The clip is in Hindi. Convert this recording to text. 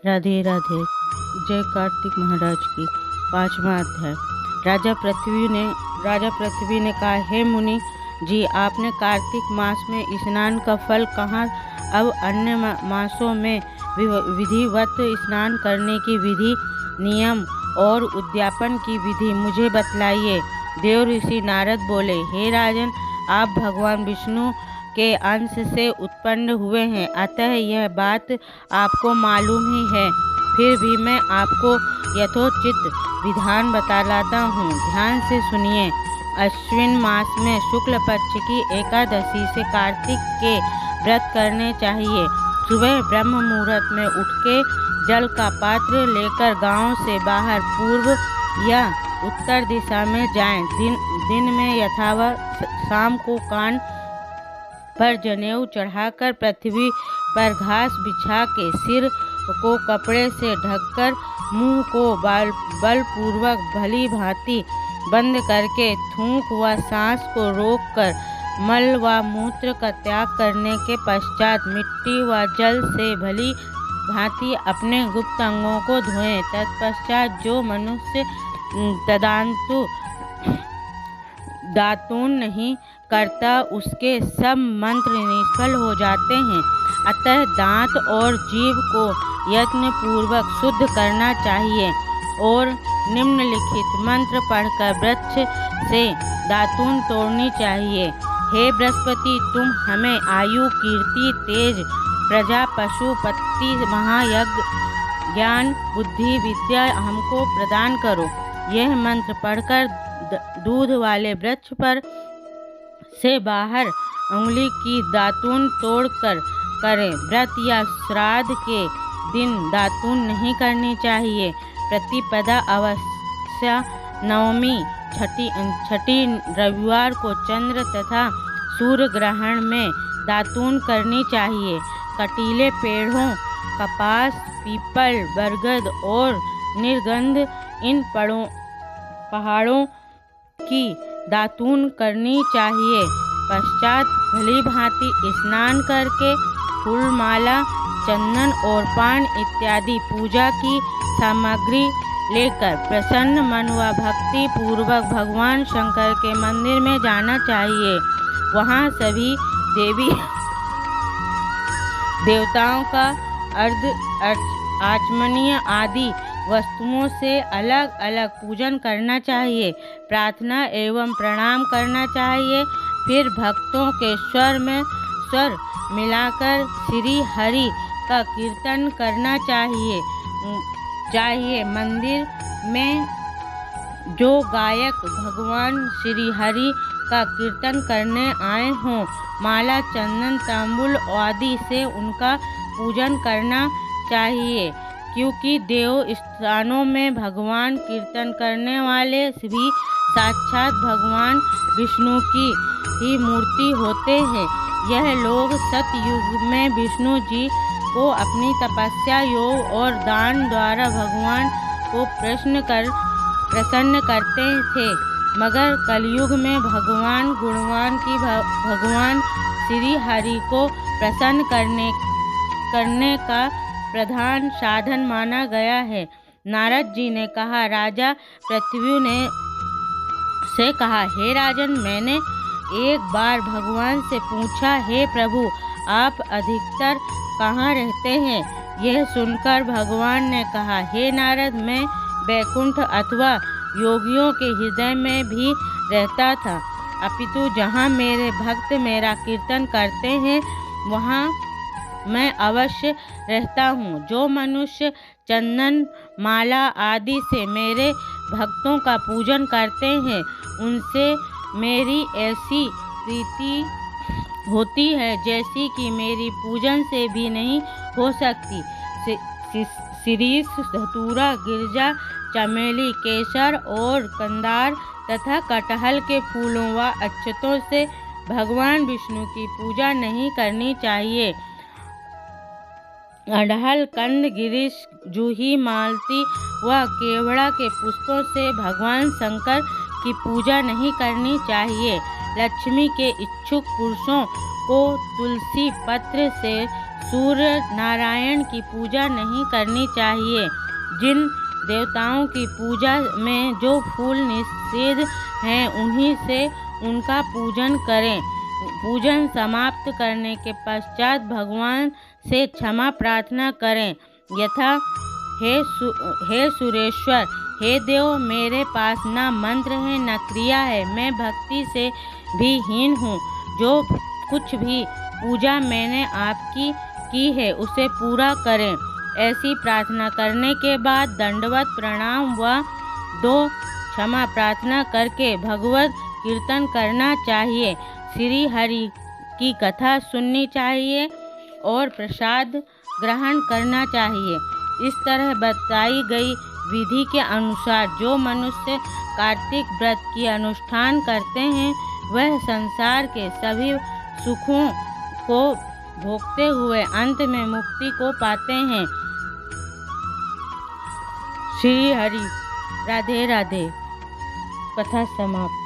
राधे राधे। जय कार्तिक महाराज की। 5वां अध्याय। राजा पृथ्वी ने कहा, हे मुनि जी, आपने कार्तिक मास में स्नान का फल कहा, अब अन्य मासों में विधिवत स्नान करने की विधि, नियम और उद्यापन की विधि मुझे बतलाइए। देव ऋषि नारद बोले, हे राजन, आप भगवान विष्णु के अंश से उत्पन्न हुए हैं, अतः यह बात आपको मालूम ही है। फिर भी मैं आपको यथोचित विधान बतलाता हूँ, ध्यान से सुनिए। अश्विन मास में शुक्ल पक्ष की एकादशी से कार्तिक के व्रत करने चाहिए। सुबह ब्रह्म मुहूर्त में उठ के जल का पात्र लेकर गांव से बाहर पूर्व या उत्तर दिशा में जाएं। दिन में यथावत शाम को कान पर जनेऊ चढ़ाकर पृथ्वी पर घास बिछा के सिर को कपड़े से ढककर मुंह को बलपूर्वक भली भांति बंद करके थूक व सांस को रोककर मल व मूत्र का त्याग करने के पश्चात मिट्टी व जल से भली भांति अपने गुप्त अंगों को धोएं। तत्पश्चात जो मनुष्य तदान्तु दातून नहीं करता, उसके सब मंत्र निष्फल हो जाते हैं। अतः दांत और जीभ को यत्न पूर्वक शुद्ध करना चाहिए और निम्नलिखित मंत्र पढ़कर वृक्ष से दातून तोड़नी चाहिए। हे बृहस्पति, तुम हमें आयु, कीर्ति, तेज, प्रजा, पशु, पत्ति, महायज्ञ, ज्ञान, बुद्धि, विद्या हमको प्रदान करो। यह मंत्र पढ़कर दूध वाले वृक्ष पर से बाहर उंगली की दातून तोड़कर करें। व्रत या श्राद्ध के दिन दातून नहीं करनी चाहिए। प्रतिपदा, अमावस्या, नवमी, छठी रविवार को चंद्र तथा सूर्य ग्रहण में दातून करनी चाहिए। कटीले पेड़ों, कपास, पीपल, बरगद और निर्गंध इन पहाड़ों की दातून करनी चाहिए। पश्चात भली भांति स्नान करके फूल, माला, चंदन और पान इत्यादि पूजा की सामग्री लेकर प्रसन्न मन व भक्ति पूर्वक भगवान शंकर के मंदिर में जाना चाहिए। वहाँ सभी देवी देवताओं का आचमनीय आदि वस्तुओं से अलग अलग पूजन करना चाहिए। प्रार्थना एवं प्रणाम करना चाहिए। फिर भक्तों के स्वर में स्वर मिलाकर श्री हरि का कीर्तन करना चाहिए। मंदिर में जो गायक भगवान श्री हरि का कीर्तन करने आए हों, माला, चंदन, तांबुल आदि से उनका पूजन करना चाहिए, क्योंकि देव स्थानों में भगवान कीर्तन करने वाले भी साक्षात भगवान विष्णु की ही मूर्ति होते हैं। यह लोग सतयुग में विष्णु जी को अपनी तपस्या, योग और दान द्वारा भगवान को प्रसन्न करते थे, मगर कलयुग में भगवान गुणवान की भगवान श्री हरि को प्रसन्न करने का प्रधान साधन माना गया है। नारद जी ने कहा, राजा पृथ्वी ने से कहा, हे राजन, मैंने एक बार भगवान से पूछा, हे प्रभु, आप अधिकतर कहाँ रहते हैं? यह सुनकर भगवान ने कहा, हे नारद, मैं वैकुंठ अथवा योगियों के हृदय में भी रहता था, अपितु जहाँ मेरे भक्त मेरा कीर्तन करते हैं वहाँ मैं अवश्य रहता हूँ। जो मनुष्य चंदन, माला आदि से मेरे भक्तों का पूजन करते हैं, उनसे मेरी ऐसी प्रीति होती है जैसी कि मेरी पूजन से भी नहीं हो सकती। शिरीष, धतूरा, गिरजा, चमेली, केसर और कंदार तथा कटहल के फूलों व अक्षतों से भगवान विष्णु की पूजा नहीं करनी चाहिए। अड़हल, कंद, गिरीश, जूही, मालती व केवड़ा के पुष्पों से भगवान शंकर की पूजा नहीं करनी चाहिए। लक्ष्मी के इच्छुक पुरुषों को तुलसी पत्र से सूर्य नारायण की पूजा नहीं करनी चाहिए। जिन देवताओं की पूजा में जो फूल निषेध हैं उन्हीं से उनका पूजन करें। पूजन समाप्त करने के पश्चात भगवान से क्षमा प्रार्थना करें, यथा हे सुरेश्वर, हे देव, मेरे पास न मंत्र है न क्रिया है, मैं भक्ति से भी हीन हूँ। जो कुछ भी पूजा मैंने आपकी की है उसे पूरा करें। ऐसी प्रार्थना करने के बाद दंडवत प्रणाम व 2 क्षमा प्रार्थना करके भगवत कीर्तन करना चाहिए। श्री हरि की कथा सुननी चाहिए और प्रसाद ग्रहण करना चाहिए। इस तरह बताई गई विधि के अनुसार जो मनुष्य कार्तिक व्रत की अनुष्ठान करते हैं वह संसार के सभी सुखों को भोगते हुए अंत में मुक्ति को पाते हैं। श्री हरि। राधे राधे। कथा समाप्त।